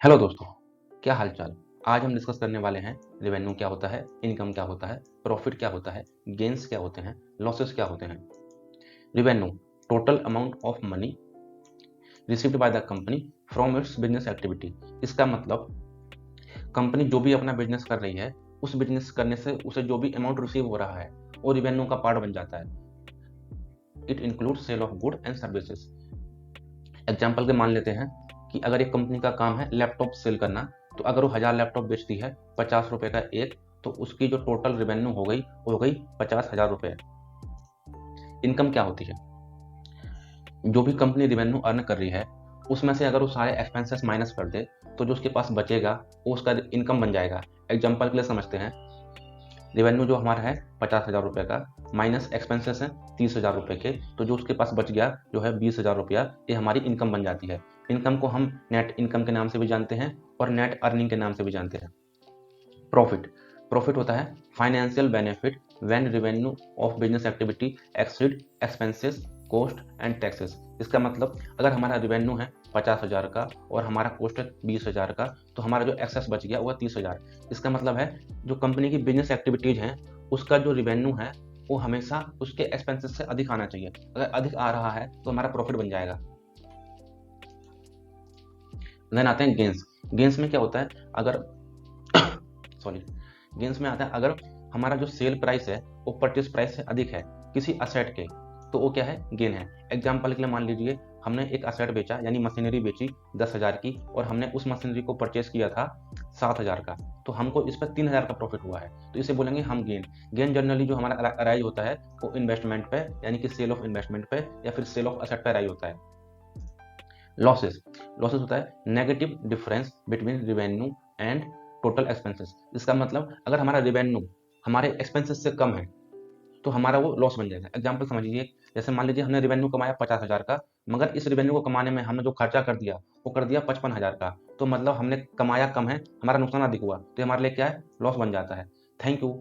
Hello दोस्तों, क्या हाल चाल। आज हम डिस्कस करने वाले हैं रेवेन्यू क्या होता है, इनकम क्या होता है, प्रॉफिट क्या होता है, गेन्स क्या होते हैं, लॉसेस क्या होते हैं। Revenue, total amount of money received by the company from its business activity. इसका मतलब कंपनी जो भी अपना बिजनेस कर रही है, उस बिजनेस करने से उसे जो भी अमाउंट रिसीव हो रहा है वो रेवेन्यू का पार्ट बन जाता है। It includes sale of good and services. Example के मान लेते हैं कि अगर एक कंपनी का काम है लैपटॉप सेल करना, तो अगर वो 1000 लैपटॉप बेचती है 50 रुपए का एक, तो उसकी जो टोटल रेवेन्यू हो गई वो हो गई 50,000 रुपए। इनकम क्या होती है? जो भी कंपनी रेवेन्यू अर्न कर रही है उसमें से अगर वो सारे एक्सपेंसेस माइनस कर दे तो जो उसके पास बचेगा वो उसका इनकम बन जाएगा। एग्जाम्पल के लिए समझते हैं, रेवेन्यू जो हमारा है 50,000 रुपये का, माइनस एक्सपेंसेस हैं 30,000 रुपये के, तो जो उसके पास बच गया जो है 20,000 रुपया, ये हमारी इनकम बन जाती है। इनकम को हम नेट इनकम के नाम से भी जानते हैं और नेट अर्निंग के नाम से भी जानते हैं। प्रॉफिट, प्रॉफिट होता है financial benefit when revenue of business activity exceed expenses cost and taxes. इसका मतलब अगर हमारा रेवेन्यू है 50,000 का और हमारा कॉस्ट है 20,000 का, तो हमारा जो एक्सेस बच गया वो है 30,000। इसका मतलब है जो कंपनी की बिजनेस एक्टिविटीज हैं उसका जो रेवेन्यू है वो हमेशा उसके एक्सपेंसेस से अधिक आना चाहिए। अगर अधिक आ रहा है तो हमारा प्रॉफिट बन जाएगा। देन आते हैं गेंस। गेंस में क्या होता है, अगर सॉरी, गेंस में आता है अगर हमारा जो सेल प्राइस है वो परचेस प्राइस से अधिक है किसी असेट के, तो वो क्या है, गेन है। एग्जाम्पल के लिए मान लीजिए हमने एक असेट बेचा यानी मशीनरी बेची 10,000 की और हमने उस मशीनरी को परचेस किया था 7,000 का, तो हमको इस पर 3,000 का प्रॉफिट हुआ है, तो इसे बोलेंगे हम गेन। गेन जनरली जो हमारा अराइज होता है वो इन्वेस्टमेंट पे यानी कि सेल ऑफ इन्वेस्टमेंट पे या फिर सेल ऑफ असेट पे अराइज होता है। लॉसेस, लॉसेस होता है negative difference between revenue and total expenses. इसका मतलब अगर हमारा रेवेन्यू हमारे एक्सपेंसेस से कम है तो हमारा वो लॉस बन जाएगा। एग्जाम्पल समझिए, जैसे मान लीजिए हमने रेवेन्यू कमाया 50,000 का, मगर इस रेवेन्यू को कमाने में हमने जो खर्चा कर दिया वो कर दिया 55,000 का, तो मतलब हमने कमाया कम है, हमारा नुकसान अधिक हुआ, तो हमारे लिए क्या है, लॉस बन जाता है। Thank you.